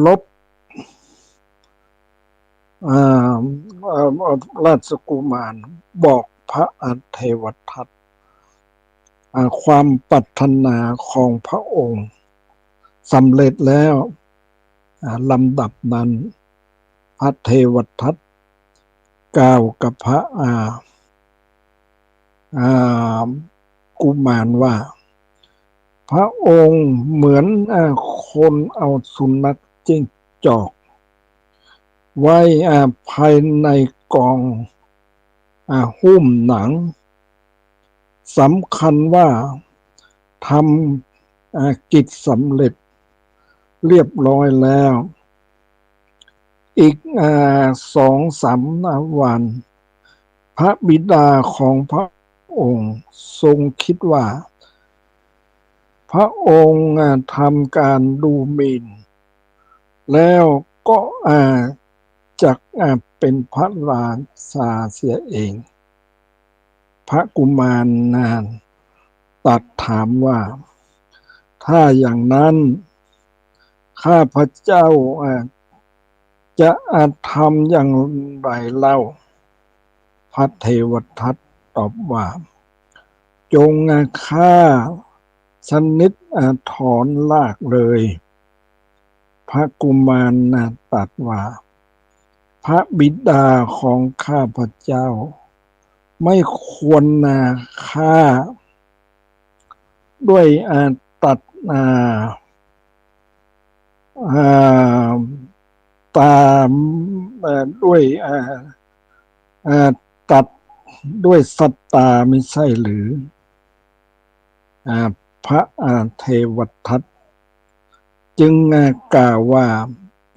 ลบอ่าราชกุมารบอกพระเทวทัตความปรารถนาของพระองค์สำเร็จแล้วลำดับนั้นพระเทวทัตกล่าวกับพระอ่ากุมารว่าพระองค์เหมือนคนเอาสุนัขจิ้งจอกไว้ภายในกองหุ้มหนังสำคัญว่าทำกิจสำเร็จเรียบร้อยแล้วอีก2-3 วันพระบิดาของพระองค์ทรงคิดว่าพระองค์ทำการดูหมิ่นแล้วก็จะเป็นพระราชาเสียเองพระกุมารตรัสถามว่าถ้าอย่างนั้นข้าพเจ้าจะทำอย่างไรเล่าพระเทวทัตตอบว่าจงฆ่าชนิดถอนรากเลยพระกุมารตรัสว่าพระบิดาของข้าพเจ้าไม่ควรฆ่าด้วยตัดตามด้วยตัดด้วยสัตตาไม่ใช่หรือพระเทวทัตจึงกล่าวว่า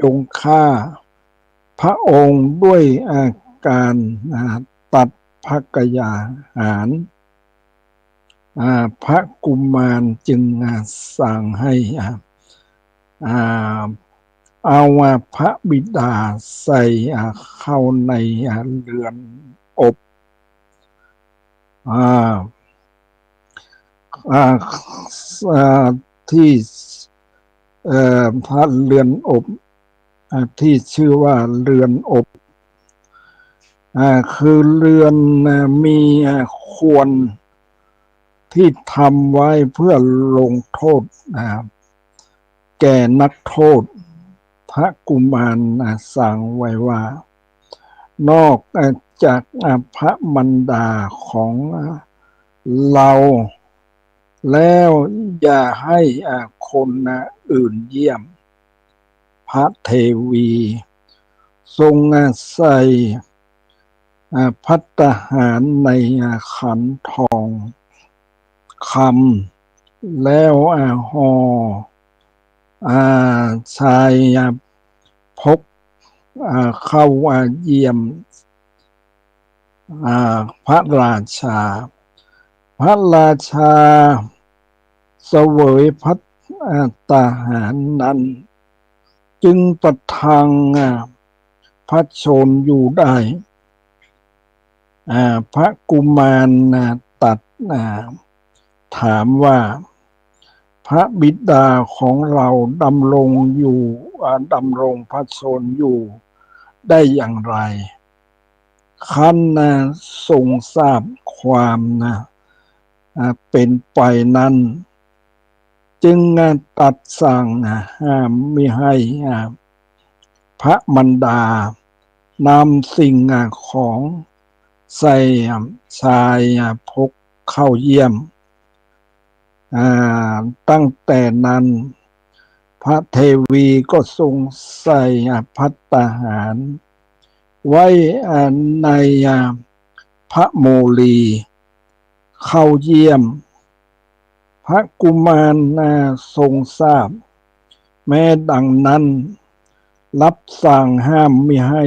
จงฆ่าพระองค์ด้วยการตัดพระกยาหารพระกุมารจึงสั่งให้เอาพระบิดาใส่เข้าในเรือนอบที่พระเรือนอบที่ชื่อว่าเรือนอบคือเรือนมีควรที่ทำไว้เพื่อลงโทษแก่นักโทษพระกุมารสั่งไว้ว่านอกจากพระมารดาของเราแล้วอย่าให้คนอื่นเยี่ยมพระเทวีทรงใส่ภัตตาหารในขันทองคำแล้วห่อชายพกเข้าเยี่ยมพระราชาพระราชาเสวยภัตตาหารนั้นจึงประทังพระชนอยู่ได้พระกุมารตัดถามว่าพระบิดาของเราดำรงพระชนอยู่ได้อย่างไรขั้นทรงทราบความเป็นไปนั้นจึงตัดสั่งห้ามไม่ให้พระมารดานำสิ่งของใส่ชายพกเข้าเยี่ยมตั้งแต่นั้นพระเทวีก็ทรงใส่ภัตตาหารไว้ในพระโมลีเข้าเยี่ยมพระกุมารทรงทราบแม้ดังนั้นรับสั่งห้ามไม่ให้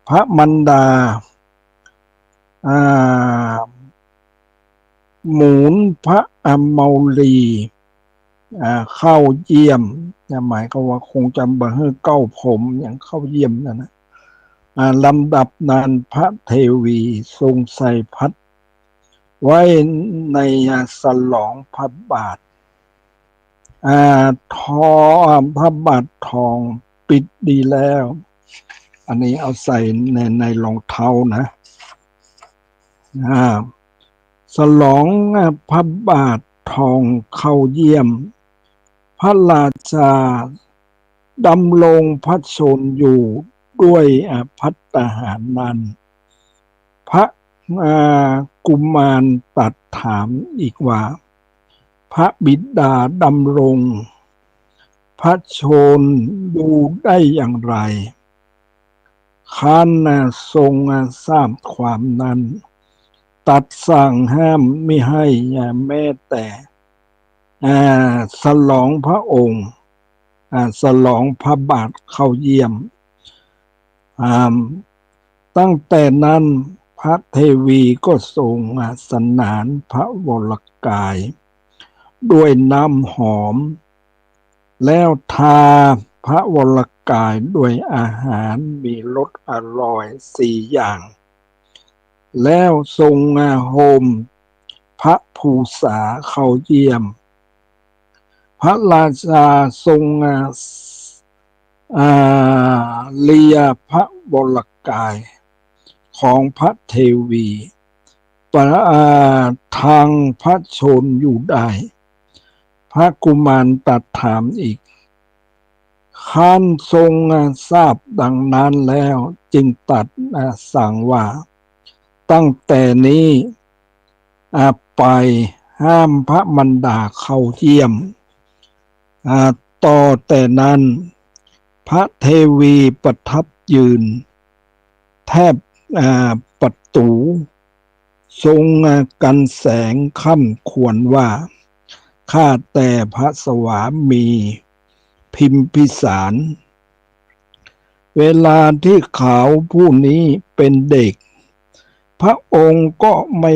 พระมารดาหมุนพระเมาลีเข้าเยี่ยมหมายก็ว่าคงจะบ่ให้เก้าผมอย่างเข้าเยี่ยมนะลำดับนั้นพระเทวีทรงใส่พัดไว้ในสลองพระบาท ทอพระบาททองปิดดีแล้ว อันนี้เอาใส่ในรองเท้านะฉลองพระบาททองเข้าเยี่ยมพระราชาดำรงพระชนอยู่ด้วยภัตตาหารนั้นพระกุมารตรัสถามอีกว่าพระบิดาดำรงพระชนอยู่ได้อย่างไรข้าทรงทราบความนั้นตัดสั่งห้ามไม่ให้แม้แต่ฉลองพระองค์ฉลองพระบาทเข้าเยี่ยมตั้งแต่นั้นพระเทวีก็ทรงสนานพระวรกายด้วยน้ำหอมแล้วทาพระวรกายด้วยอาหารมีรสอร่อย4 อย่างแล้วทรงโฮมพระภูษาเข้าเยี่ยมพระราชาทรงเลียพระวรกายของพระเทวีประทางพระชนอยู่ได้พระกุมารตรัสถามอีกข้าทรงทราบดังนั้นแล้วจึงตรัสสั่งว่าตั้งแต่นี้ไปห้ามพระมันดาเข้าเยี่ยมต่อแต่นั้นพระเทวีประทับยืนแทบประตูทรงกันแสงค่ำควรว่าข้าแต่พระสวามีพิมพิสารเวลาที่เขาผู้นี้เป็นเด็กพระองค์ก็ไม่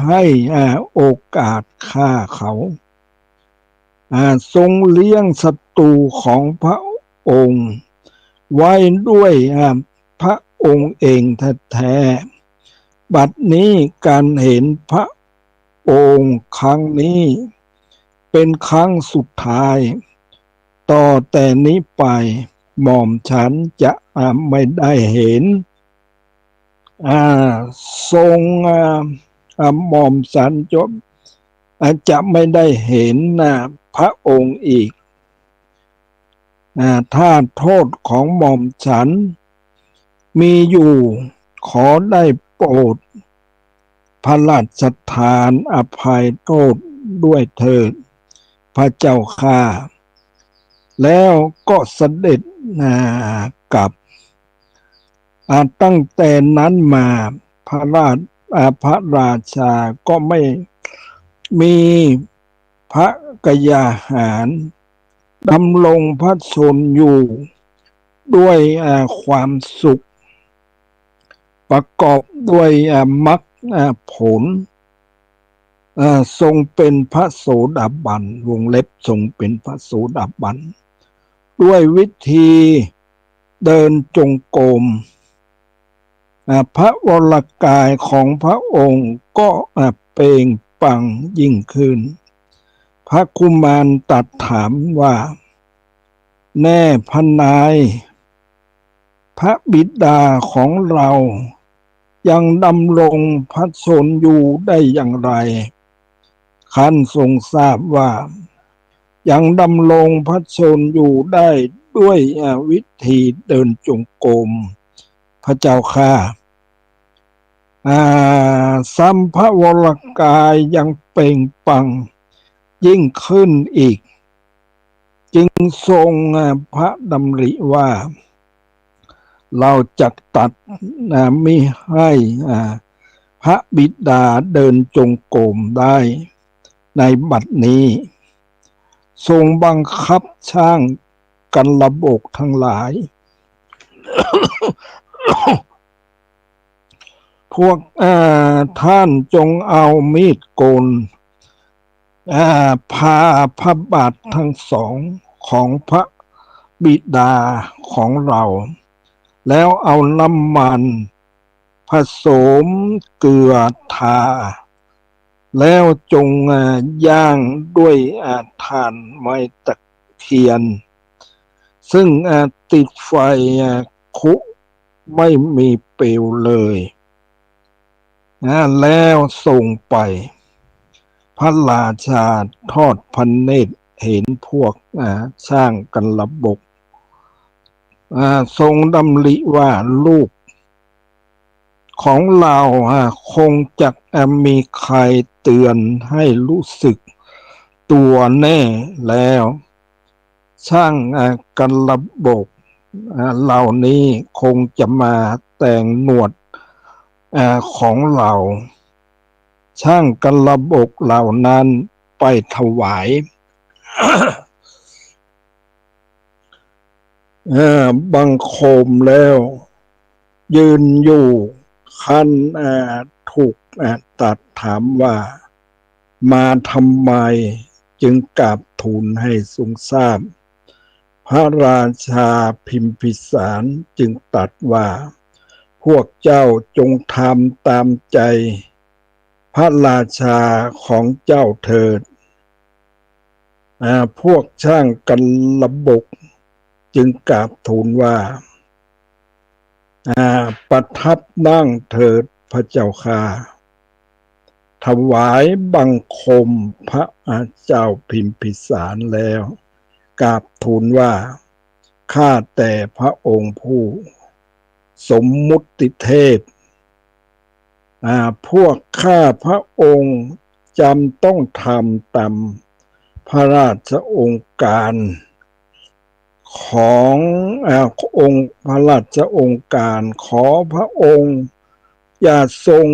ให้โอกาสฆ่าเขาทรงเลี้ยงศัตรูของพระองค์ไว้ด้วยพระองค์เองแท้ๆบัดนี้การเห็นพระองค์ครั้งนี้เป็นครั้งสุดท้ายต่อแต่นี้ไปหม่อมฉันจะไม่ได้เห็นทรงหม่อมฉันจะไม่ได้เห็นพระองค์อีกถ้าโทษของหม่อมฉันมีอยู่ขอได้โปรดพระราชทานอภัยโทษด้วยเถิดพระเจ้าข้าแล้วก็เสด็จกลับตั้งแต่นั้นมาพระราชาก็ไม่มีพระกยาหารดำรงพระชนอยู่ด้วยความสุขประกอบด้วยมรรคผลทรงเป็นพระโสดาบันวงเล็บทรงเป็นพระโสดาบันด้วยวิธีเดินจงกรมพระวรกายของพระองค์ก็เปล่งปลั่งยิ่งขึ้นพระกุมารตรัสถามว่าแน่พระนายพระบิดาของเรายังดำรงพระชนอยู่ได้อย่างไรขันทรงทราบว่ายังดำรงพระชนอยู่ได้ด้วยวิธีเดินจงกรมพระเจ้าข้าสัมภวรกายยังเปล่งปลั่งยิ่งขึ้นอีกจึงทรงพระดำริว่าเราจะตัดมิให้พระบิดาเดินจงกรมได้ในบัดนี้ทรงบังคับช่างกันระบกทั้งหลายพวกท่านจงเอามีดโกนพาพระบาททั้งสองของพระบิดาของเราแล้วเอาน้ำมันผสมเกลือทา แล้วจงย่างด้วยถ่านไม้ตะเคียนซึ่งติดไฟคุไม่มีเปลวเลยแล้วส่งไปพระราชาทอดพระเนตรเห็นพวกช่างกันระบกทรงดำริว่าลูกของเราคงจะมีใครเตือนให้รู้สึกตัวแน่แล้วช่างกันระบกเหล่านี้คงจะมาแต่งหนวดของเราช่างกันระบกเหล่านั้นไปถวาย บังคมแล้วยืนอยู่คันถูกตัดถามว่ามาทำไมจึงกราบทูลให้ทรงทราบพระราชาพิมพิสารจึงตรัสว่าพวกเจ้าจงทำตามใจพระราชาของเจ้าเถิดพวกช่างกันระบกจึงกราบทูลว่าประทับนั่งเถิดพระเจ้าค่ะถวายบังคมพระเจ้าพิมพิสารแล้วกราบทูลว่าข้าแต่พระองค์ผู้สมมุติเทพพวกข้าพระองค์จำต้องทำตามพระราชองค์การขององค์พระราชองค์การขอพระองค์อย่าทรง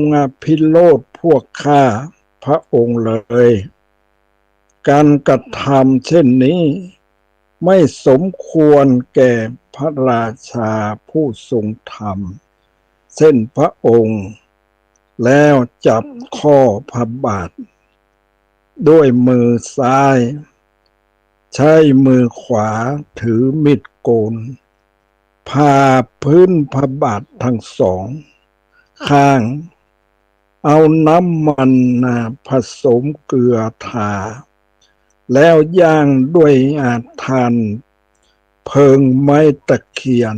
พิโรธพวกข้าพระองค์เลยการกระทำเช่นนี้ไม่สมควรแก่พระราชาผู้ทรงธรรมเส้นพระองค์แล้วจับข้อพระบาทด้วยมือซ้ายใช้มือขวาถือมิดโกนพาพื้นพระบาททั้งสองข้างเอาน้ำมันผสมเกลือทาแล้วย่างด้วยถ่านเพิงไม้ตะเคียน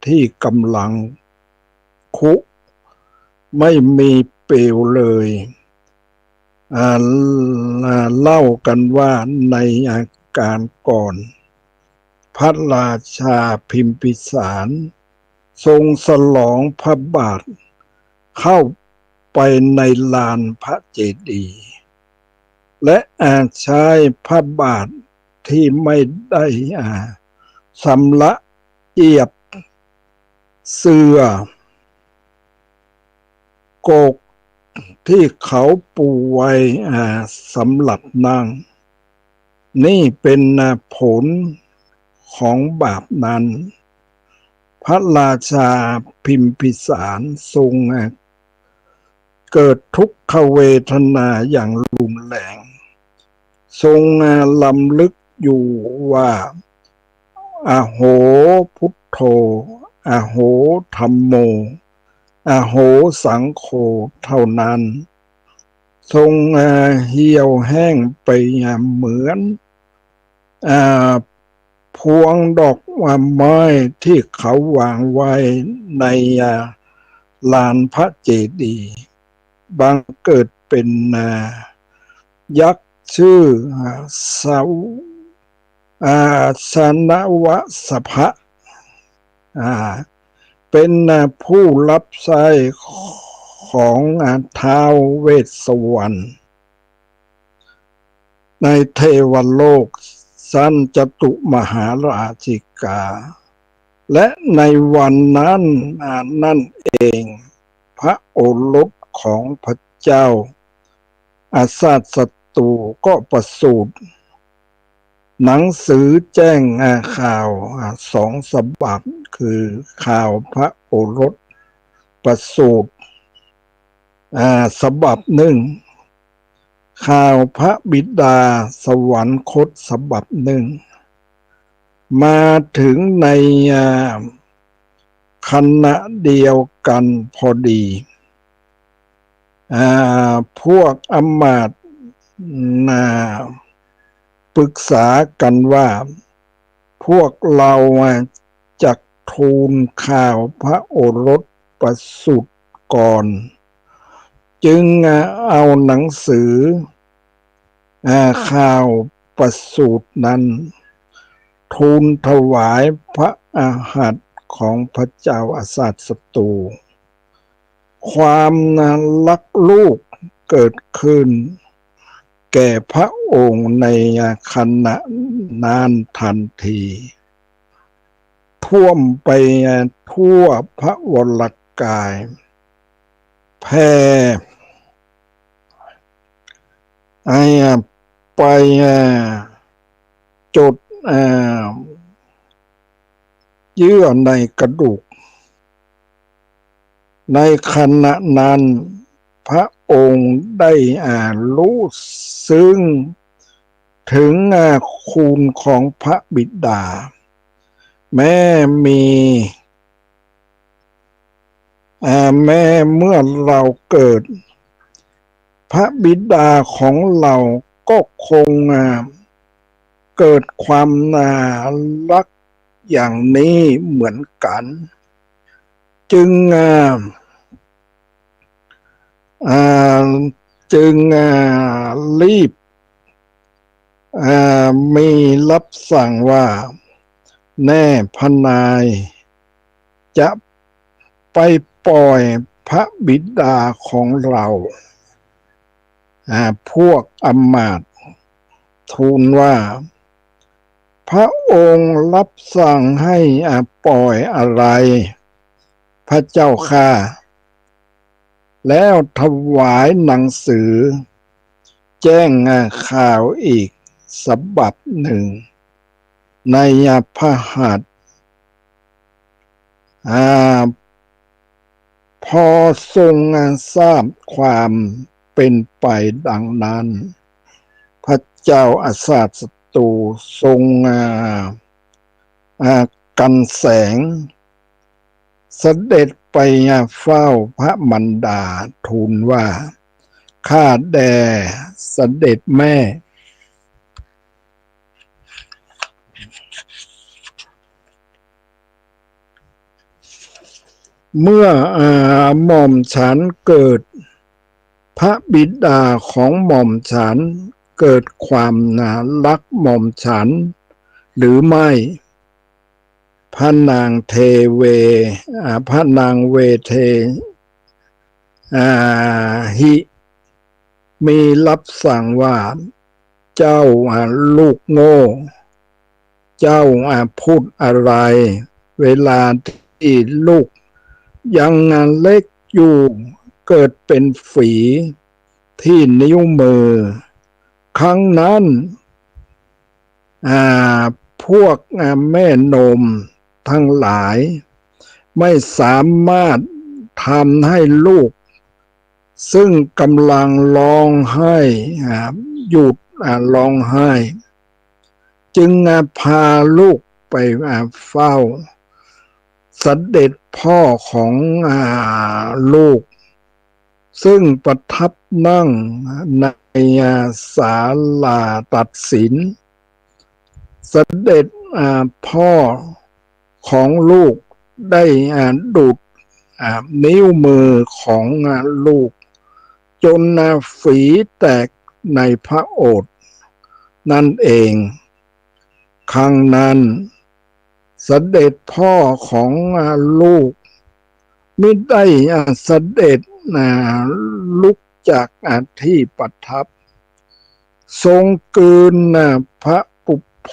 ที่กำลังคุไม่มีเปลวเลยเล่ากันว่าในอาการก่อนพระราชาพิมพิสารทรงฉลองพระบาทเข้าไปในลานพระเจดีย์และใช้พระบาทที่ไม่ได้สำละเอียบเสื่อโกกที่เขาปูไว้สำหรับนั่งนี่เป็นผลของบาปนั้นพระราชาพิมพิสารทรงเกิดทุกขเวทนาอย่างรุนแรงทรงลำลึกอยู่ว่าอโหพุทโธอโหธัมโมอโหสังโฆเท่านั้นทรงเหี่ยวแห้งไปเหมือนพวงดอกไม้ที่เขาวางไว้ในลานพระเจดีย์บังเกิดเป็นยักษ์ชื่อสาวสนวสภะเป็นผู้รับใช้ของท้าวเวสสวรรณในเทวโลกสันจตุมหาราชิกาและในวันนั้นนั่นเองพระโอรสของพระเจ้าอาซาสตูก็ประสูติหนังสือแจ้งข่าวสองฉบับคือข่าวพระโอรสประสูติฉบับหนึ่งข่าวพระบิดาสวรรคตฉบับหนึ่งมาถึงในขณะเดียวกันพอดี พวกอำมาตย์ปรึกษากันว่าพวกเราจะทูลข่าวพระโอรสประสูติก่อนจึงเอาหนังสือข่าวประสูตินั้นทูลถวายพระอาหัตถ์ของพระเจ้าอาสาทศัตรูความรักลูกเกิดขึ้นแก่พระองค์ในขณะนั้นทันทีท่วมไปทั่วพระวรกายแผ่ไปจดเยื่อในกระดูกในขณะนั้นพระองค์ได้รู้ซึ้งถึงคุณของพระบิดาแม้เมื่อเราเกิดพระบิดาของเราก็คงเกิดความรักอย่างนี้เหมือนกันจึงรีบมีรับสั่งว่าแน่พระนายจะไปปล่อยพระบิดาของเราพวกอำมาตย์ทูลว่าพระองค์รับสั่งให้ปล่อยอะไรพระเจ้าข้าแล้วถวายหนังสือแจ้งข่าวอีกฉบับหนึ่งในพระหัตถ์พอทรงทราบความเป็นไปดังนั้นพระเจ้าอาสาทศัตรูทรงกันแสงเสด็จไปเฝ้าพระมารดาทูลว่าข้าแด่เสด็จแม่เมื่อหม่อมฉันเกิดพระบิดาของหม่อมฉันเกิดความรักหม่อมฉันหรือไม่พระนางพระนางเวเทหิมีรับสั่งว่าเจ้าลูกโง่เจ้าพูดอะไรเวลาที่ลูกยังเล็กอยู่เกิดเป็นฝีที่นิ้วมือครั้งนั้นพวกแม่นมทั้งหลายไม่สามารถทำให้ลูกซึ่งกำลังร้องไห้หยุดร้องไห้จึงพาลูกไปเฝ้าเสด็จพ่อของลูกซึ่งประทับนั่งในศาลาตัดสินเสด็จพ่อของลูกได้ดูดนิ้วมือของลูกจนฝีแตกในพระโอษฐ์นั่นเองครั้งนั้นเสด็จพ่อของลูกไม่ได้เสด็จลุกจากที่ประทับทรงกลืนพระปุพโพ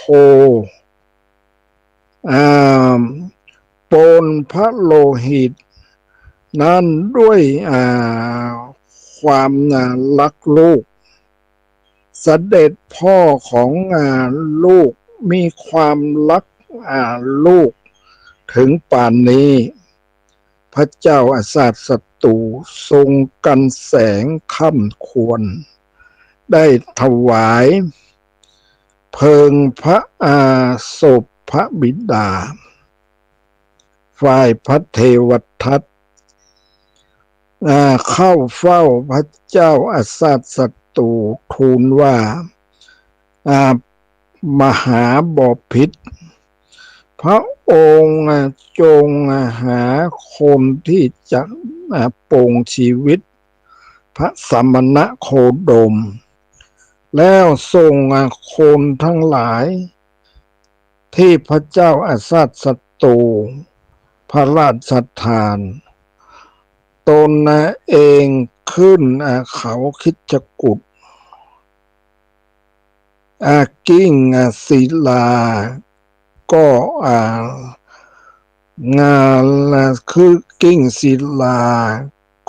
ปนพระโลหิตนั้นด้วยความรักลูกเสด็จพ่อของลูกมีความรักลูกถึงป่านนี้พระเจ้าอาสาทศัตรูทรงกันแสงค่ำควรได้ถวายเพลิงพระศพพระบิดาฝ่ายพระเทวทัต เข้าเฝ้าพระเจ้าอาสัตศัตรูทูลว่ามหาบพิตรพระองค์จงหาคนที่จะปลงชีวิตพระสมณโคดมแล้วส่งคนทั้งหลายที่พระเจ้าอาสัตศัตรูพระราชทานตนเองขึ้นเขาคิชกุฏกิ้งศิลาก็งานคือกิ้งศิลา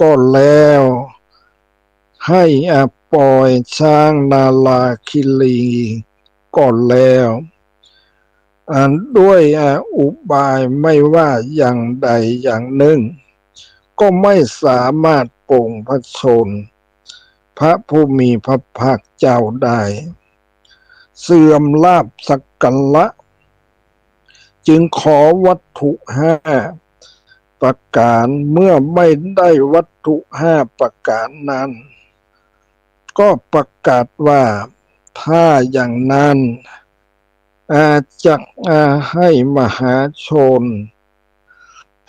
ก็แล้วให้ปล่อยช้างนาลาคิลีก็แล้วด้วยอุบายไม่ว่าอย่างใดอย่างหนึ่งก็ไม่สามารถปลงพระชนพระผู้มีพระภาคเจ้าได้เสื่อมลาภสักการะจึงขอวัตถุประการเมื่อไม่ได้วัตถุประการนั้นก็ประกาศว่าถ้าอย่างนั้นจะให้มหาชน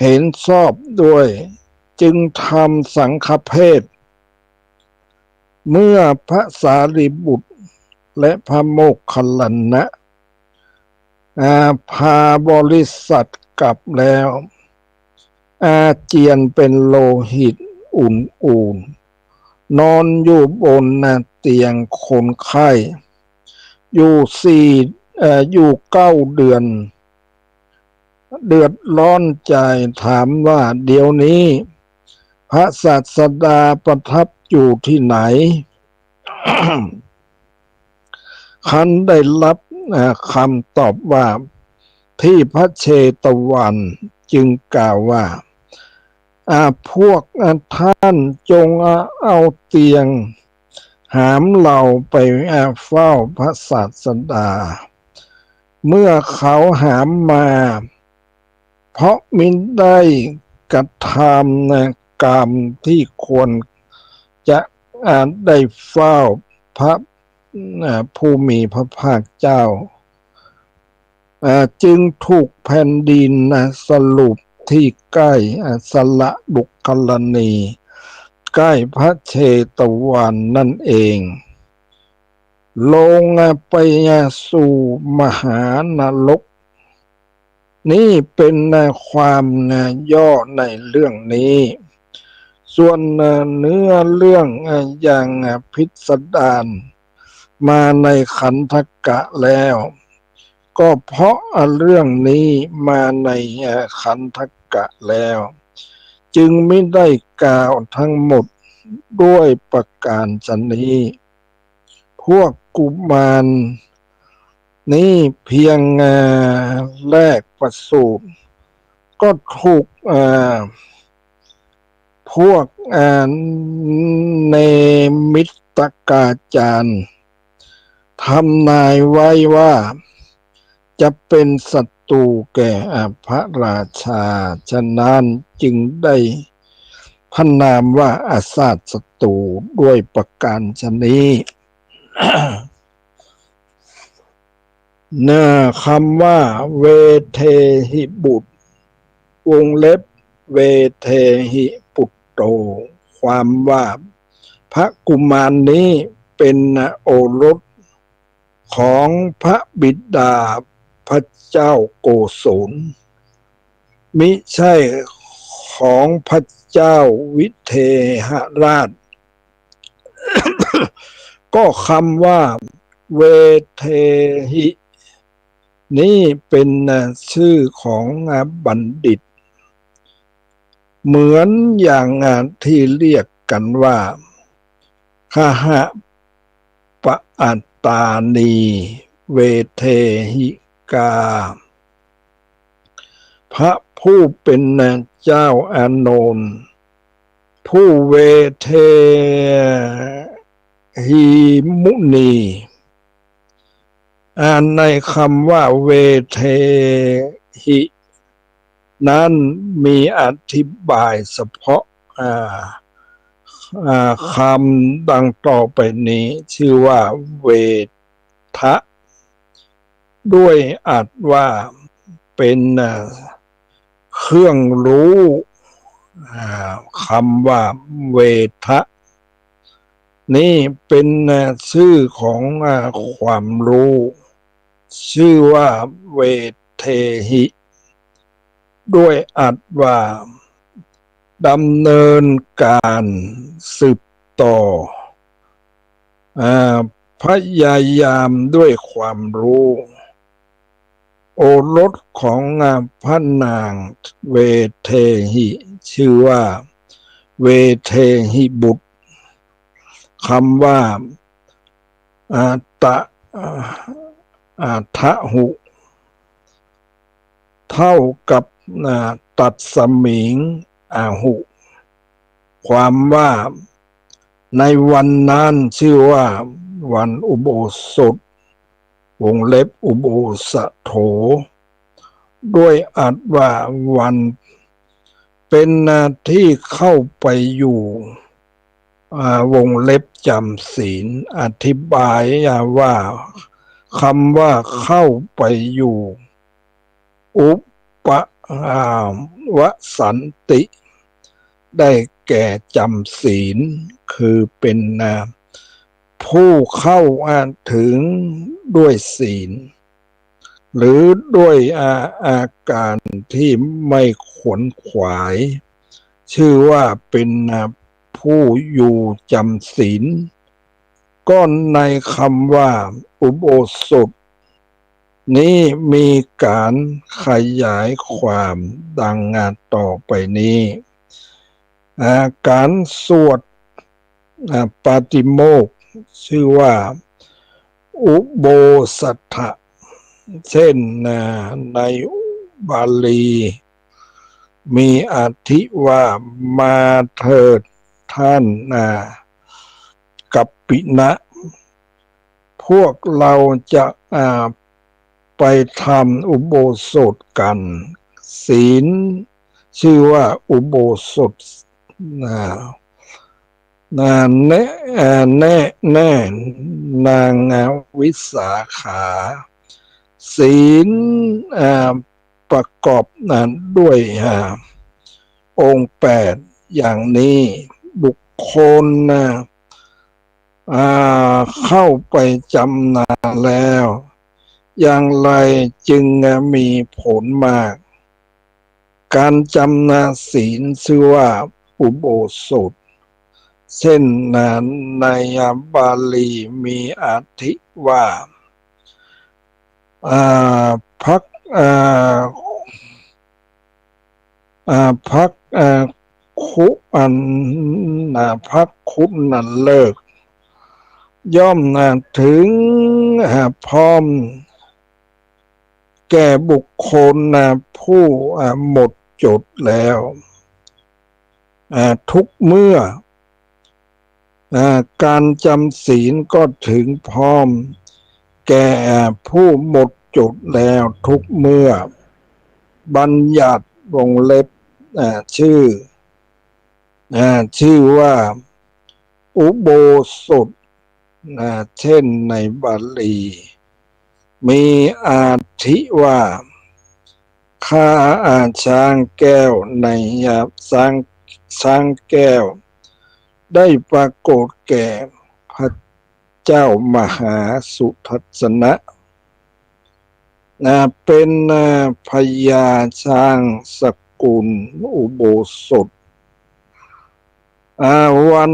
เห็นชอบด้วยจึงทำสังฆเพศเมื่อพระสารีบุตรและพระโมคคัลลานะพาบริษัทกลับแล้วอาเจียนเป็นโลหิตอุ่นๆนอนอยู่บนเตียงคนไข้อยู่9 เดือนเดือดร้อนใจถามว่าเดี๋ยวนี้พระศาสดาประทับอยู่ที่ไหน คันได้รับคำตอบว่าที่พระเชตวันจึงกล่าวว่าพวกท่านจงเอาเตียงหามเราไปเฝ้าพระศาสดาเมื่อเขาหามมาเพราะมิได้กระทำกรรมที่ควรจะได้เฝ้าพระผู้มีพระภาคเจ้าจึงถูกแผ่นดินสรุปที่ใกล้สละบุคลนีใกล้พระเชตวันนั่นเองลงไปสู่มหานรกนี่เป็นความย่อในเรื่องนี้ส่วนเนื้อเรื่องอย่างพิสดารมาในขันธกะแล้วก็เพราะเรื่องนี้มาในขันธกะแล้วจึงไม่ได้กล่าวทั้งหมดด้วยประการชนี้พวกกุมารนี่เพียงแรกประสูติก็ถูกพวกเนมิตกาจารย์ทำนายไว้ว่าจะเป็นศัตรูแก่พระราชาฉะนั้นจึงได้พระนามว่าอาสาทศัตรูด้วยประการชนี้คำว่าเวเทหิบุตรวงเล็บเวเทหิปุตโตความว่าพระกุมารนี้เป็นโอรสของพระบิดาพระเจ้าโกศลมิใช่ของพระเจ้าวิเทหราช ก็คำว่าเวเทหินี่เป็นชื่อของบัณฑิตเหมือนอย่างที่เรียกกันว่าคหปอัตตานีเวเทหิกาพระผู้เป็นเจ้าอานนท์ผู้เวเทหิมุนีในคำว่าเวเทหินั้นมีอธิบายเฉพาะ คำดังต่อไปนี้ชื่อว่าเวทะด้วยอัดว่าเป็นเครื่องรู้คำว่าเวทะนี่เป็นชื่อของความรู้ชื่อว่าเวเทหิด้วยอัดว่าดำเนินการสืบต่อพยายามด้วยความรู้โอรสของพระนางเวเทหิชื่อว่าเวเทหิบุตรคำว่าตะทะหุเท่ากับตัดสมิงหุ ความว่าในวันนั้นชื่อว่าวันอุโบสถวงเล็บอุโบสโถด้วยอัดว่าวันเป็นที่เข้าไปอยู่วงเล็บจำศีลอธิบายว่าคำว่าเข้าไปอยู่อุปวสันติได้แก่จำศีลคือเป็นผู้เข้าถึงด้วยศีลหรือด้วยอาการที่ไม่ขวนขวายชื่อว่าเป็นผู้อยู่จำศีลก็ในคำว่าอุโบสถนี้มีการขยายความดังต่อไปนี้การสวดปาติโมกข์ชื่อว่าอุโบสถะเช่นในบาลีมีอธิว่ามาเถิดท่านกัปปินะพวกเราจะไปทำอุโบสถกันศีลชื่อว่าอุโบสถแน่นางวิสาขาศีลประกอบด้วยองค์8อย่างนี้บุคคลเข้าไปจำนานแล้วอย่างไรจึงมีผลมากการจำนาศีลชื่อว่าอุโบสถเช่นในบาลีมีอธิว่าพักคุพักคุณนั้นเลิกย่อมถึงพร้อมแก่บุคคลผู้หมดจดแล้วทุกเมื่อการจำศีลก็ถึงพร้อมแก่ผู้หมดจดแล้วทุกเมื่อบัญญัติวงเล็บชื่อว่าอุโบสถเช่นในบาลีมีอาทิว่าข้าช้างแก้วในช้างแก้วได้ปรากฏแก่พระเจ้ามหาสุทัศนะเป็นพญาช้างสกุลอุโบสถวัน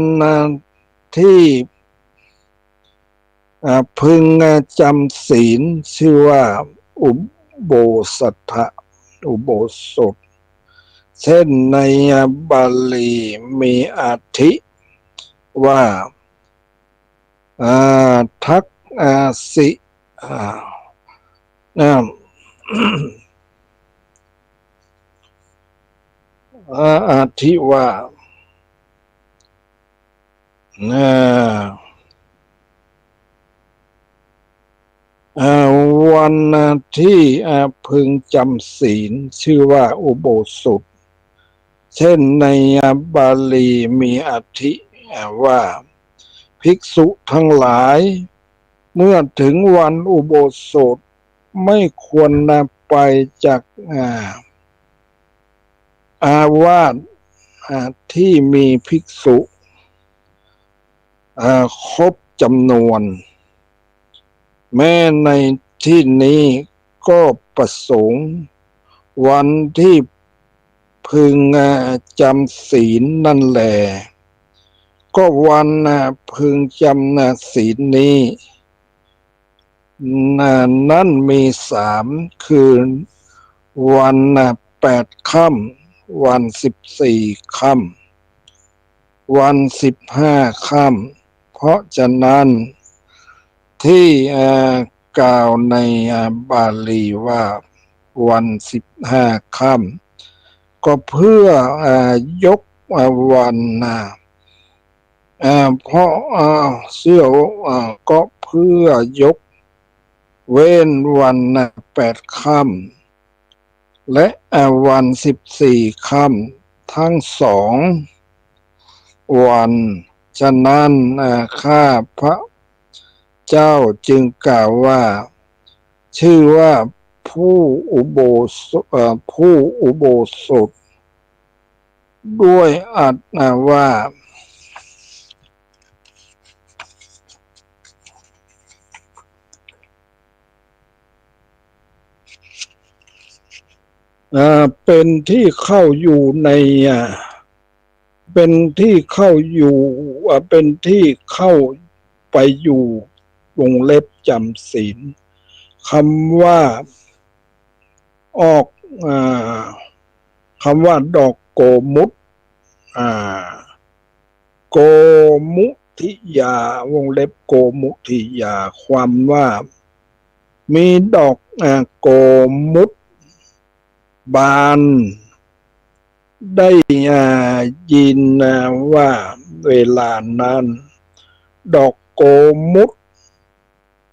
ที่พึงจำศีลชื่อว่าอุโบสถะอุโบสถเช่นในบาลีมีอธิว่าทักษิอธิว่าวันที่พึงจำศีลชื่อว่าอุโบสถเช่นในบาลีมีอธิ ว่าภิกษุทั้งหลายเมื่อถึงวันอุโบสถไม่ควรนำไปจากอาวาสที่มีภิกษุครบจำนวนแม้ในที่นี้ก็ประสงค์วันที่พึงจำศีลนั่นแหละก็วันพึงจำศีลนี้นั่นมี3คือวัน8 ค่ำวัน14 ค่ำวัน15 ค่ำเพราะฉะนั้นที่กล่าวในบาลีว่าวัน15 ค่ำก็เพื่อยกวันเพราะเชื่อก็เพื่อยกเว้นวัน8 ค่ำและวัน14 ค่ำทั้ง2 วันฉะนั้นข้าพระเจ้าจึงกล่าวว่าชื่อว่าผู้อุโบสถด้วยอัตว่าเป็นที่เข้าอยู่ในเป็นที่เข้าอยู่เป็นที่เข้าไปอยู่วงเล็บจำศีลคำว่าออกคำว่าดอกโกมุตโกมุทิยาวงเล็บโกมุทิยาความว่ามีดอกโกมุตบานได้ยินว่าเวลานั้นดอกโกมุต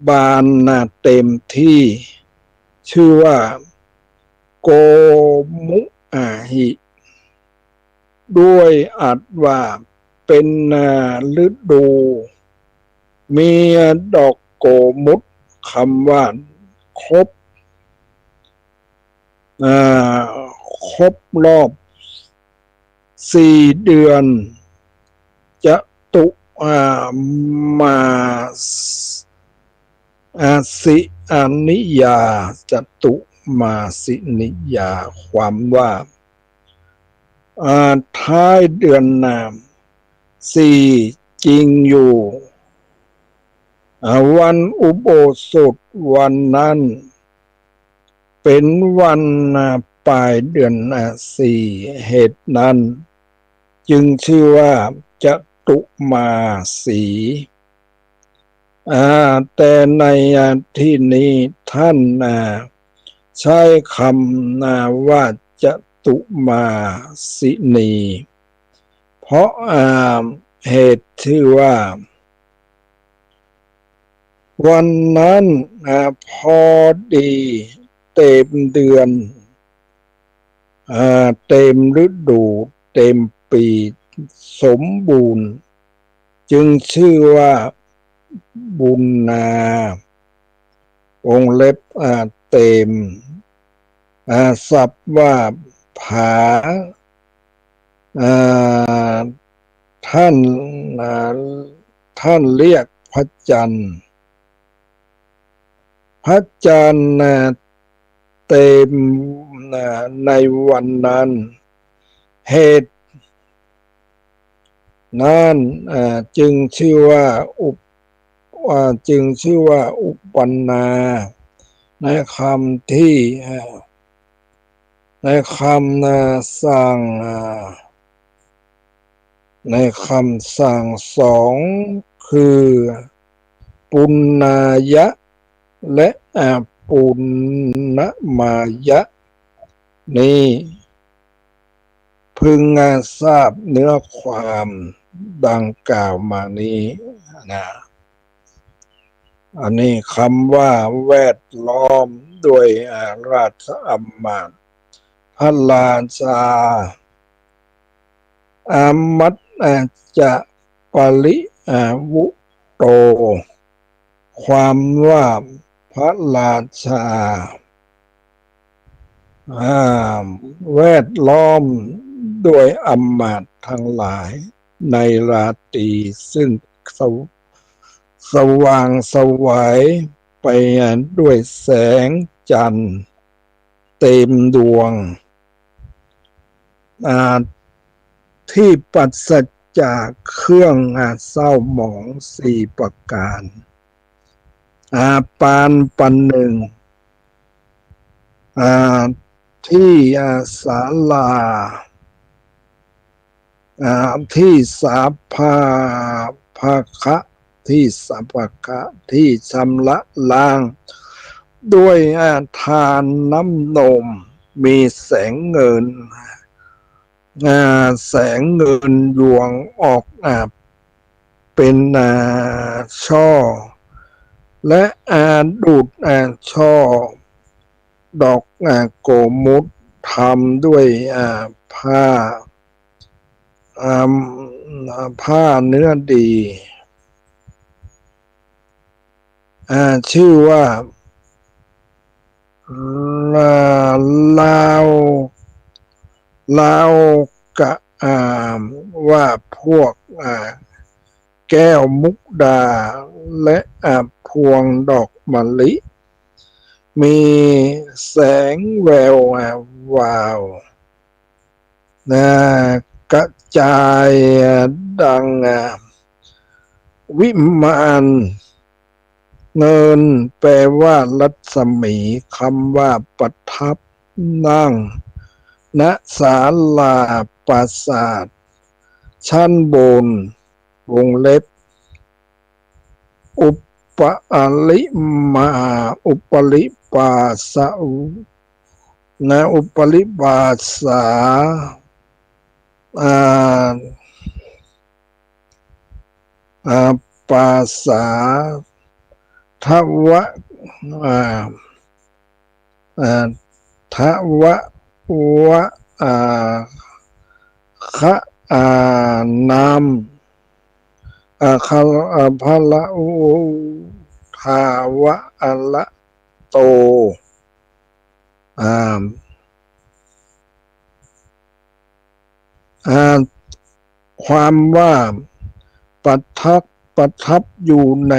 บานเต็มที่ชื่อว่าโกมุหิด้วยอัตว่าเป็นฤดูมีดอกโกมุตคำว่าครบรอบ4 เดือนจะตุมาสินิยาจะตุมาสินิยาความว่าท้ายเดือน4จริงอยู่วันอุโบสถวันนั้นเป็นวันปลายเดือน4เหตุนั้นจึงชื่อว่าจะตุมาสีแต่ในที่นี้ท่านใช้คำว่าจะตุมาสินีเพราะเหตุที่ว่าวันนั้นพอดีเต็มเดือนเต็มฤดูเต็มปีสมบูรณ์จึงชื่อว่าบุญวงเล็บเต็มศัพท์ว่าผาท่านเรียกพระจันทร์เต็มในวันนั้นเหตุนั้นจึงชื่อว่าอุปันนาในคำที่ในคำสั่งในคำสั่ง2คือปุณณายะและปุณณมายะนี้พึงทราบเนื้อความดังกล่าวมานี้อันนี้คำว่าแวดล้อมด้วยราชอำมาตย์พระราชาอามัตจะป ริวุโตความว่าพระราชาแวดล้อมด้วยอำมาตย์ทั้งหลายในราตรีซึ่งสว่างไสวไปด้วยแสงจันทร์เต็มดวงที่ปราศจากเครื่องเศร้าหมองสี่ประการปานปันหนึ่งที่ศาลาที่สาภาภาคะที่สัพพะที่ชำระล้างด้วยทานน้ำนมมีแสงเงินแสงเงินยวงออกเป็นช่อและดูดช่อดอกโกมุตทำด้วยผ้าเนื้อดีชื่อว่าลาวกะว่าพวกแก้วมุกดาและพวงดอกมะลิมีแสงแวววาวกระจายดังวิมานเงินแปลว่ารัศมีคำว่าประทับนั่งณศาลาปราสาทชั้นบนวงเล็บอุปลิมาอุปลิปาสะอุปลิปาสาปาสาทวะทวะวะคะนามพละทาวะอะละโตความว่าประทับอยู่ใน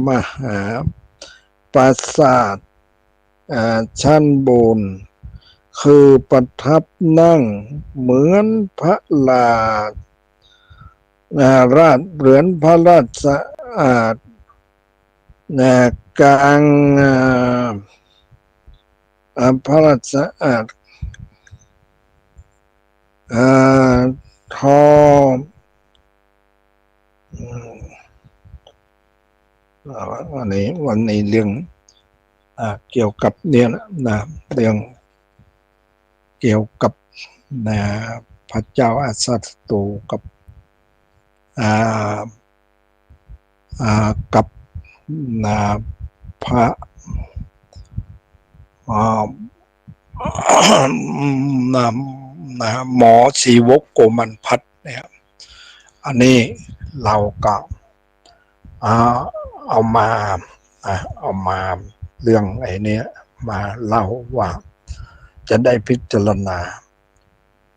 มหาปราสาทชั้นบนคือประทับนั่งเหมือนพระเหมือนพระราชกลางพระราชทอวันนี้เรื่องเกี่ยวกับเนี่ยนะเรื่องเกี่ยวกับพระเจ้าอาสัตตูกับกับพระหมอชีวกโกมันพัฒน์เนี่ยอันนี้เราก็เอามาเรื่องไอ้นี้มาเล่าว่าจะได้พิจารณา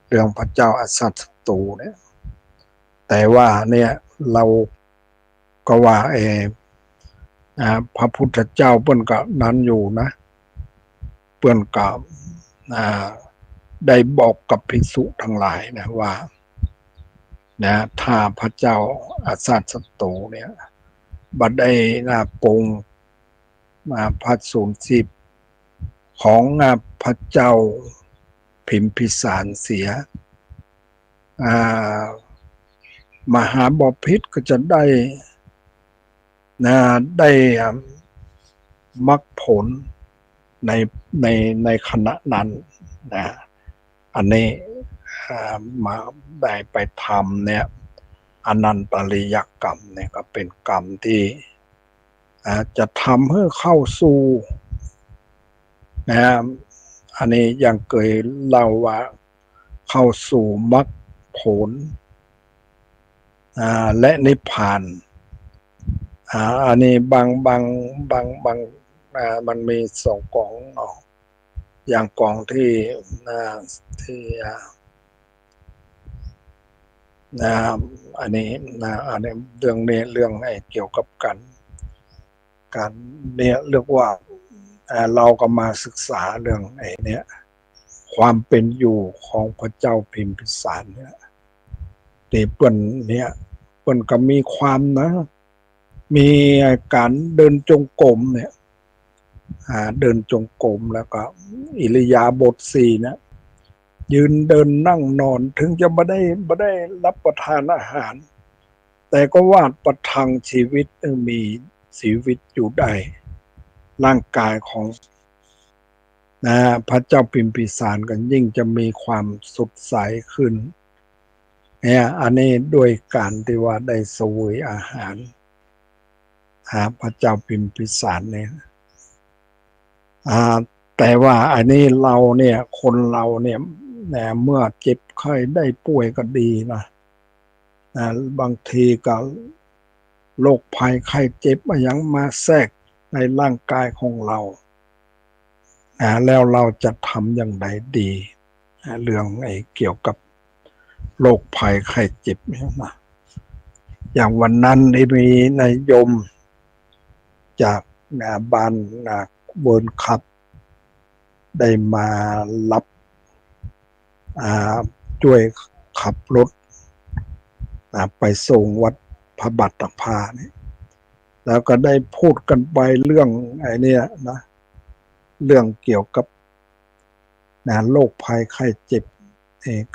เรื่องพระเจ้าอาสัตตูเนี่ยแต่ว่าเนี่ยเราก็ว่าพระพุทธเจ้าเปิ้นก็นั้นอยู่นะเปิ้นก็ได้บอกกับภิกษุทั้งหลายนะว่าถ้าพระเจ้าอาสัตตูเนี่ยบัดได้ปรงพระสูนสิบของพระเจ้าพิมพิสารเสียมหาบพิตรก็จะได้มรรคผลในขณะนั้นอันนี้มาได้ไปทำเนี่ยอนันตริยกรรมเนี่ยก็เป็นกรรมที่จะทำให้เข้าสู่อันนี้ยังเคยเล่าว่าเข้าสู่มรรคผล และนิพพานอันนี้บางมันมีสองกองเนาะอย่างกองที่ที่นะอันนี้อันนี้เรื่องนี้เรื่องเกี่ยวกับการเนี่ยเรียกว่าเราก็มาศึกษาเรื่องเนี่ยความเป็นอยู่ของพระเจ้าพิมพิสารเนี่ยที่เปิ้นเนี่ยเปิ้นก็มีความนะมีการเดินจงกรมเนี่ยเดินจงกรมแล้วก็อิริยาบถสี่นะยืนเดินนั่งนอนถึงจะไม่ได้รับประทานอาหารแต่ก็ว่าประทังชีวิตมีชีวิตอยู่ได้ร่างกายของพระเจ้าพิมพิสารกันยิ่งจะมีความสดใสขึ้นเนี่ยอันนี้ด้วยการที่ว่าได้เสวยอาหารพระเจ้าพิมพิสารเนี่ยแต่ว่าอันนี้เราเนี่ยคนเราเนี่ยเมื่อเจ็บไข้ได้ป่วยก็ดีนะบางทีก็โรคภัยไข้เจ็บมายังมาแทรกในร่างกายของเราแล้วเราจะทำอย่างไรดีเรื่องเกี่ยวกับโรคภัยไข้เจ็บเนี่ยนะอย่างวันนั้นมีนายยมจากบ้านเวิร์นคัพได้มารับช่วยขับรถไปส่งวัดพระบัตรพาเนี่ยแล้วก็ได้พูดกันไปเรื่องนี่นะเรื่องเกี่ยวกับโรคภัยไข้เจ็บ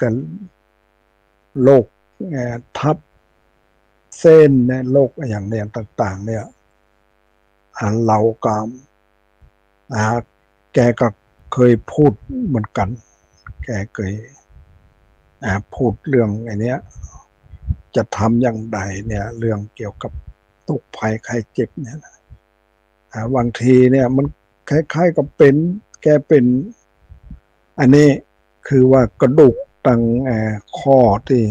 กันโรคทับเส้นโรคอย่างเนี้ยต่างๆเนี่ยเราก็แกก็เคยพูดเหมือนกันแกเคยพูดเรื่องเนี้ยจะทำอย่างไรเนี่ยเรื่องเกี่ยวกับทุกภัยไข้เจ็บเนี่ยบางทีเนี่ยมันคล้ายๆกับเป็นแกเป็นอันนี้คือว่ากระดูกตั้งข้อที่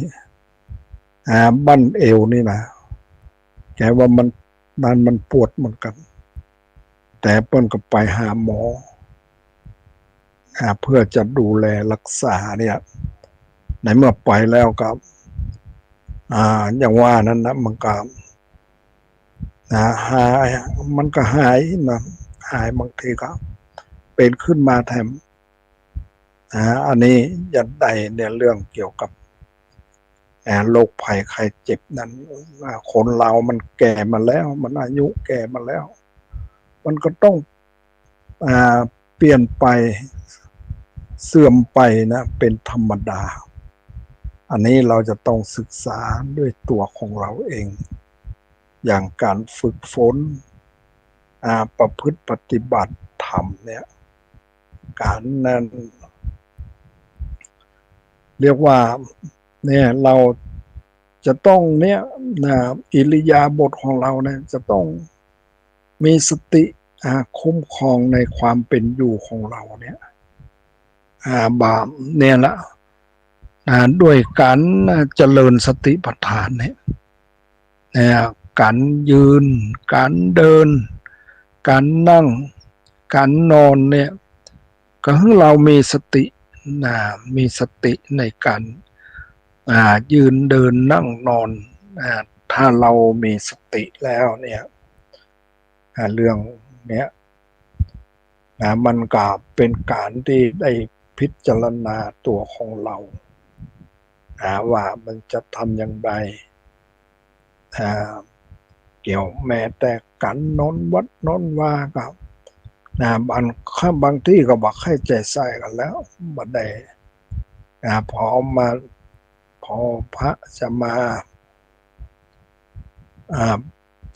บั้นเอวนี่นะแกว่ามันปวดเหมือนกันแต่เปิ้นก็ไปหาหมอเพื่อจะดูแลรักษาเนี่ยในเมื่อไปแล้วก็อย่างว่านั้นนะมันก็หายมันก็หายนะหายบางทีก็เป็นขึ้นมาแถมอันนี้ยันใดเนี่ยเรื่องเกี่ยวกับโรคภัยไข้เจ็บนั้นคนเรามันแก่มาแล้วมันอายุแก่มาแล้วมันก็ต้องเปลี่ยนไปเสื่อมไปนะเป็นธรรมดาอันนี้เราจะต้องศึกษาด้วยตัวของเราเองอย่างการฝึกฝนประพฤติปฏิบัติธรรมเนี่ยการนั้นเรียกว่าเนี่ยเราจะต้องเนี่ยอิริยาบถของเราเนี่ยจะต้องมีสติคุ้มครองในความเป็นอยู่ของเราเนี่ยบาปเนี่ยละด้วยการเจริญสติปัฏฐานเนี่ยการยืนการเดินการนั่งการนอนเนี่ยก็ให้เรามีสติมีสติในการยืนเดินนั่งนอนถ้าเรามีสติแล้วเนี่ยเรื่องเนี้ยมันก็เป็นการที่ได้พิจารณาตัวของเราว่ามันจะทำอย่างไรเกี่ยวแม้แต่การนอนวัดนอนว่ากับบางที่ก็บอกให้ใจใส่กันแล้วบัดใดพอพระจะมา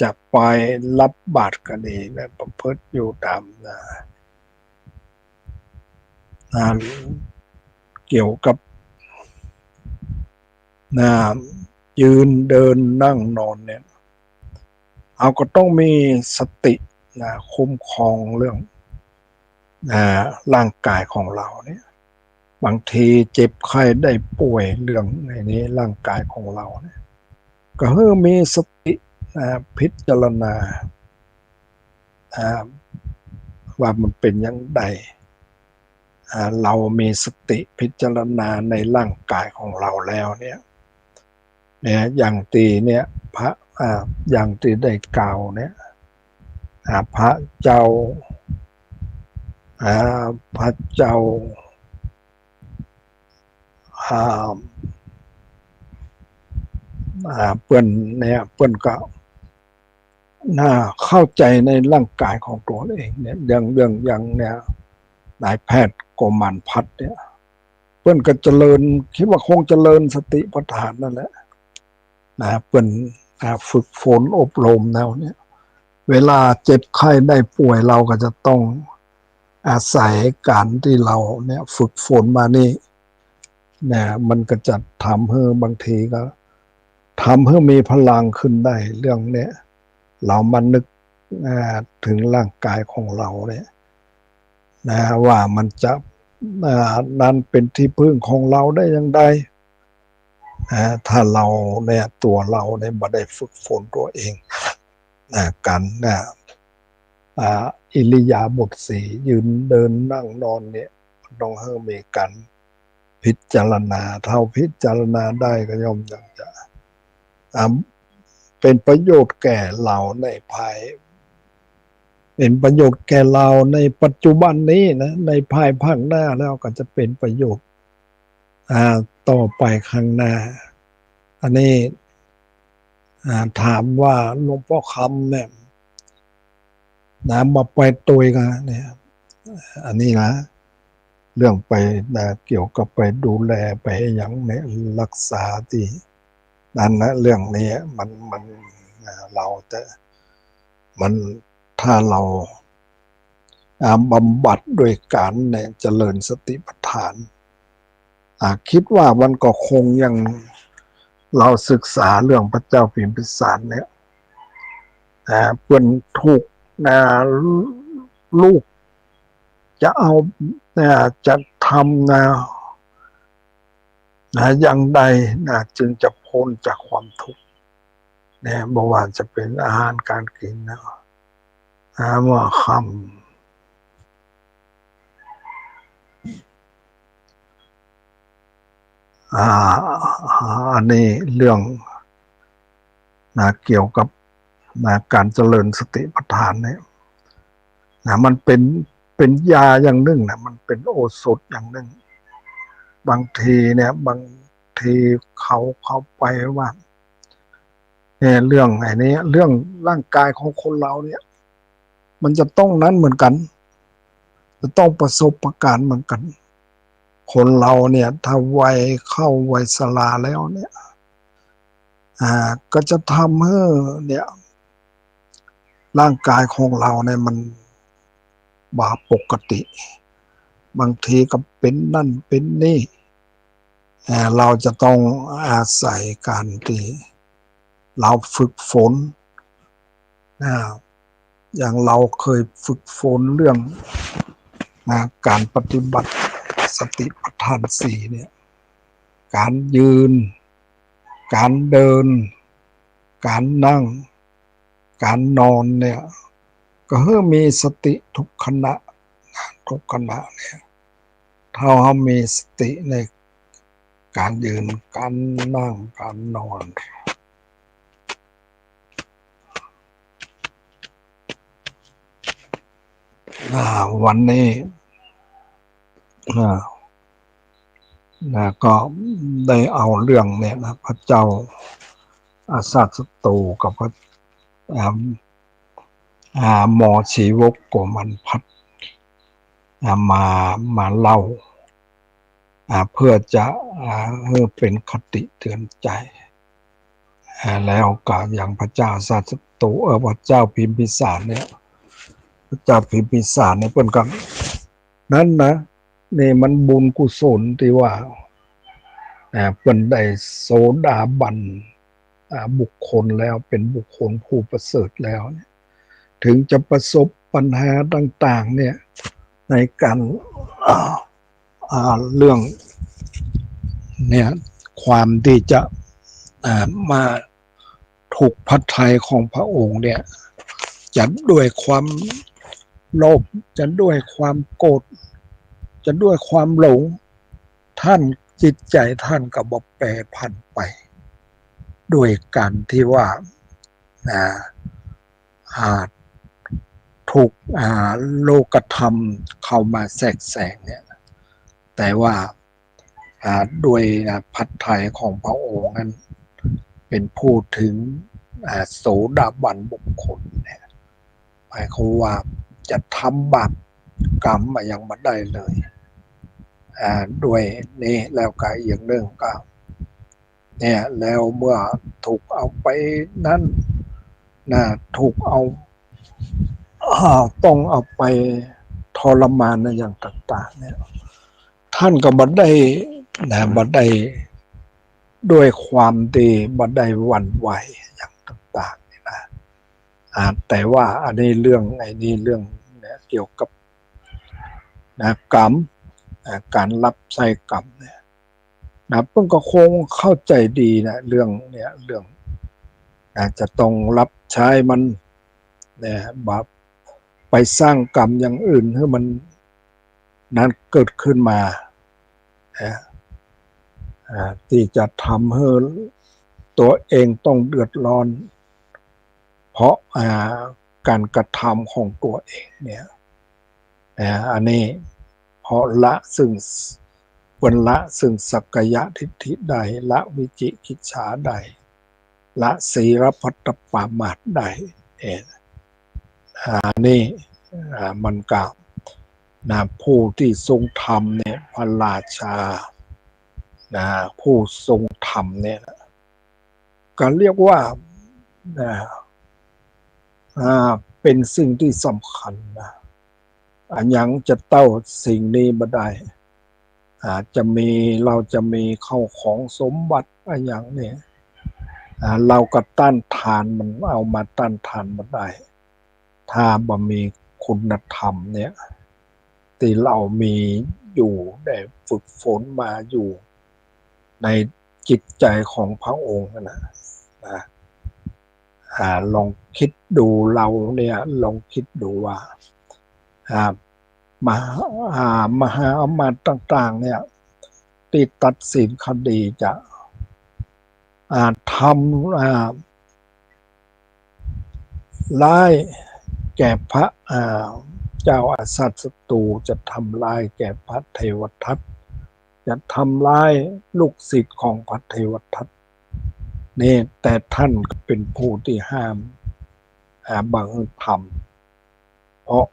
จะไปรับบาตรก็ดีและประพฤติอยู่ตามเกี่ยวกับยืนเดินนั่งนอนเนี่ยเราก็ต้องมีสติคุ้มครองเรื่องร่างกายของเราเนี่ยบางทีเจ็บไข้ได้ป่วยเรื่องในนี้ร่างกายของเราเนี่ย ก็ให้มีสติพิจารณาว่ามันเป็นอย่างใดเรามีสติพิจารณาในร่างกายของเราแล้วเนี่ยอย่างตีเนี่ยพระอย่างที่ได้กล่าวเนี่ยพระเจ้าพระเจ้าเปิ้นเนี่ยเปิ้นก็น่าเข้าใจในร่างกายของตัวเองเนี่ยอย่างเนี่ยนายแพทย์โกมันพัฒน์เนี่ยเปิ้นก็เจริญคิดว่าคงเจริญสติปัฏฐานนั่นแหละเปิ้นฝึกฝนอบรมแนวเนี่ยเวลาเจ็บไข้ได้ป่วยเราก็จะต้องอาศัยการที่เราเนี่ยฝึกฝนมานี่เนี่ยมันก็จะทำให้บางทีก็ทำให้มีพลังขึ้นได้เรื่องเนี้ยเรามานึกถึงร่างกายของเราเนี่ยว่ามันจะนั้นเป็นที่พึ่งของเราได้อย่างไรถ้าเราเนี่ยตัวเราเนี่ยไม่ได้ฝึกฝนตัวเองกันอิริยาบถสี่ยืนเดินนั่งนอนเนี่ยต้องให้มีการพิจารณาเท่าพิจารณาได้ก็ย่อมจะเป็นประโยชน์แก่เราในภายเป็นประโยชน์แก่เราในปัจจุบันนี้นะในภายภาคหน้าแล้วก็จะเป็นประโยชน์ต่อไปข้างหน้าอันนี้ถามว่าหลวงพ่อคำเนี่ยมาไปตุยกันเนี่ยอันนี้นะเรื่องไปเกี่ยวกับไปดูแลไปอย่างเนี่ยรักษาที่นั่นนะเรื่องนี้มันเราแต่มันถ้าเราบำบัดโดยการเนี่ยเจริญสติปัฏฐานคิดว่ามันก็คงยังเราศึกษาเรื่องพระเจ้าพิมพิสารเนี่ยเพื่อนถูกลูกจะเอาจะทำอย่างใดจึงจะพ้นจากความทุกข์เนี่ยบ่ว่าจะเป็นอาหารการกินนะเมื่อคำอันนี้เรื่องเกี่ยวกับการเจริญสติปัฏฐานเนี่ยมันเป็นยาอย่างหนึ่งนะมันเป็นโอสถอย่างหนึ่งบางทีเนี่ยบางทีเขาไปว่าเนี่ยเรื่องไอ้นี้เรื่องร่างกายของคนเราเนี่ยมันจะต้องนั้นเหมือนกันจะต้องประสบประการเหมือนกันคนเราเนี่ยถ้าวัยเข้าวัยชราแล้วเนี่ยก็จะทำให้เนี่ยร่างกายของเราเนี่ยมันบาปกติบางทีก็เป็นนั่นเป็นนี่เราจะต้องอาศัยการที่เราฝึกฝนอย่างเราเคยฝึกฝนเรื่องการปฏิบัติสติปัฏฐานสี่เนี่ยการยืนการเดินการนั่งการนอนเนี่ยก็ให้มีสติทุกขณะเนี่ยถ้าเรามีสติในการยืนการนั่งการนอนวันนี้ก็ได้เอาเรื่องเนี่ยนะพระเจ้าอาสาสตูกับพระหมอชีวกโกมันพัฒน์มาเล่าเพื่อจะเป็นคติเตือนใจแล้วก็อย่างพระเจ้าอาสาสตูพระเจ้าพิมพิสารเนี่ยพระเจ้าพิมพิสารเนี่ยเป็นกันนั้นนะนี่มันบุญกุศลที่ว่าเป็นได้โสดาบันบุคคลแล้วเป็นบุคคลผู้ประเสริฐแล้วเนี่ยถึงจะประสบปัญหาต่างๆเนี่ยในการเรื่องเนี่ยความที่จะมา ถูกพระทัยของพระองค์เนี่ยจะด้วยความโลภจะด้วยความโกรธจะด้วยความหลงท่านจิตใจท่านก็บ่แปรผันไปด้วยการที่ว่าอาจถูกโลกธรรมเข้ามาแทรกแซงเนี่ยแต่ว่าด้วยพระทัยของพระองค์นั้นเป็นผู้ถึงโสดาบันบุคคลเนี่ยหมายความว่าจะทำบาปกรรมมายังไม่ได้เลยด้วยนี่แล้วก็อย่างหนึ่งก็เนี่ยแล้วเมื่อถูกเอาไปนั้นถูกเอาต้องเอาไปทรมานในอย่างต่างๆเนี่ยท่านก็บ่ได้บ่ได้ด้วยความดีบ่ได้หวั่นไหวอย่างต่างๆนี่นะแต่ว่าอันนี้เรื่องเนี่ยเกี่ยวกับกรรมการรับใช้กรรมเนี่ยเพิ่งก็คงเข้าใจดีนะเรื่องเนี่ยเรื่องจะต้องรับใช้มันเนี่ยแบบไปสร้างกรรมอย่างอื่นให้มันนั้นเกิดขึ้นมาที่จะทำให้ตัวเองต้องเดือดร้อนเพราะการกระทำของตัวเองเนี่ยอันนี้เพราะละซึ่งสักกายทิฏฐิใดละวิจิกิจฉาใดละศีลพัตตปามาสใดนี่มันกับผู้ที่ทรงธรรมเนี่ยพระราชาผู้ทรงธรรมเนี่ยก็เรียกว่าเป็นสิ่งที่สำคัญนะยังจะเต้าสิ่งนี้มาได้เราจะมีเข้าของสมบัติอย่างนี้เราก็ต้านทานมันเอามาต้านทานมาได้ถ้าบ่มีคุณธรรมเนี่ยที่เรามีอยู่ได้ฝึกฝนมาอยู่ในจิตใจของพระองค์นะลองคิดดูเราเนี่ยลองคิดดูว่ามหาอมาตย์ต่างๆเนี่ยที่ตัดสินคดีจะทำร้ายแก่พระเจ้าอาสัตศัตรูจะทำร้ายแก่พระเทวทัตจะทำร้ายลูกศิษย์ของพระเทวทัตนี่แต่ท่านเป็นผู้ที่ห้ามบังทำเพราะ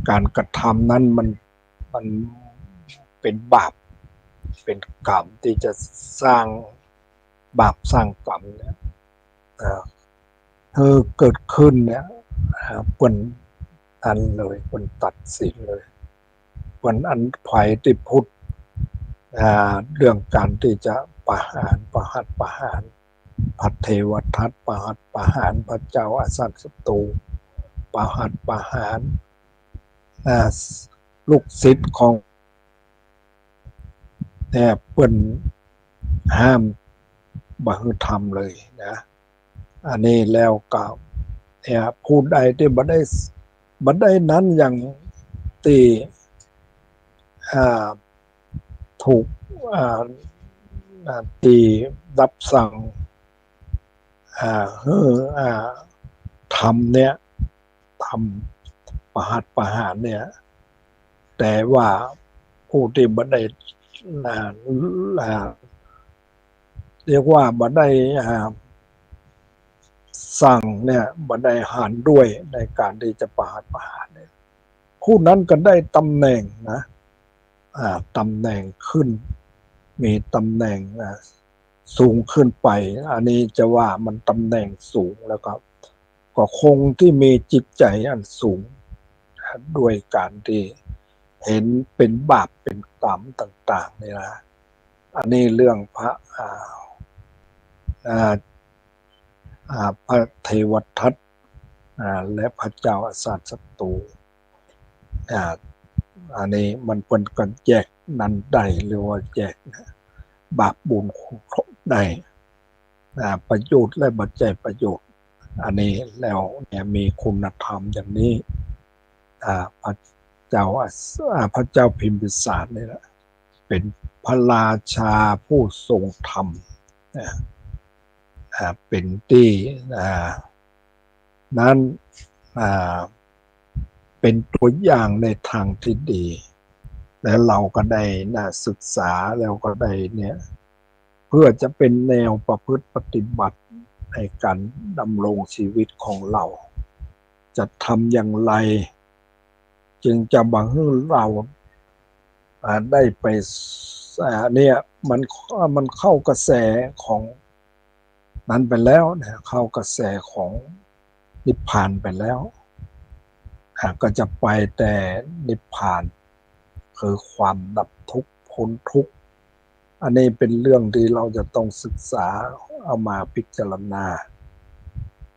การกระทำนั้นมันเป็นบาปเป็นกรรมที่จะสร้างบาปสร้างกรรมเนี่ยเกิดขึ้นเนี่ยเป็นอันเลยเป็นตัดสินเลยเป็นอันไผ่ที่พุทธเรื่องการที่จะประหารพระเทวทัตประหารพระเจ้าอาสัตศัตรูประหารลูกศิษย์ของเปิ้นห้ามบ่ให้ทำเลยนะอันนี้แล้วก็ผู้ใดที่บ่ได้นั้นอย่างที่ถูกที่รับสั่งทำเนี่ยทำประหารเนี่ยแต่ว่าผู้ที่บ่ได้เรียกว่าบ่ได้สั่งเนี่ยบ่ได้หารด้วยในการที่จะประหารเนี่ยผู้นั้นก็ได้ตำแหน่งนะตำแหน่งขึ้นมีตำแหน่งสูงขึ้นไปอันนี้จะว่ามันตำแหน่งสูงแล้วก็คงที่มีจิตใจอันสูงด้วยการที่เห็นเป็นบาปเป็นกรรมต่างๆนี่นะอันนี้เรื่องพระเทวทัตและพระเจ้าอาสัตศัตรูอันนี้มันเป็นกันแยกนั้นได้หรือว่าแยกบาปบุญได้ ประโยชน์และปัจจัยประโยชน์อันนี้แล้วเนี่ยมีคุณธรรมอย่างนี้พระเจ้าพระเจ้าพิมพิสารนี่แหละเป็นพระราชาผู้ทรงธรรมเป็นที่นั้นเป็นตัวอย่างในทางที่ดีและเราก็ได้ศึกษาแล้วก็ได้เนี่ยเพื่อจะเป็นแนวประพฤติปฏิบัติในการดำรงชีวิตของเราจะทำอย่างไรจึงจะบังให้เราได้ไปเนี่ยมันเข้ากระแสของนั้นไปแล้วนะเข้ากระแสของนิพพานไปแล้วก็จะไปแต่นิพพานคือความดับทุกข์พ้นทุกข์อันนี้เป็นเรื่องที่เราจะต้องศึกษาเอามาพิจารณา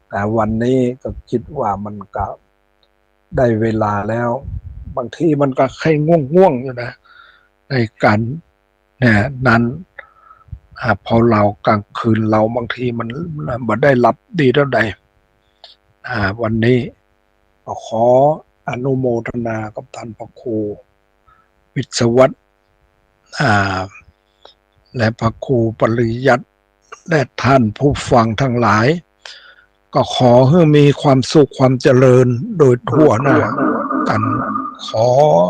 แต่วันนี้ก็คิดว่ามันก็ได้เวลาแล้วบางทีมันก็แค่ง่วงอยู่นะในการเนี่ยนั้นพอเรากลางคืนเราบางทีมันไม่ได้หลับดีเท่าใดวันนี้ขออนุโมทนากับท่านพระครูวิศวัตรและพระครูปริยัติและท่านผู้ฟังทั้งหลายก็ขอให้มีความสุขความเจริญโดยทั่วหน้ากันขอ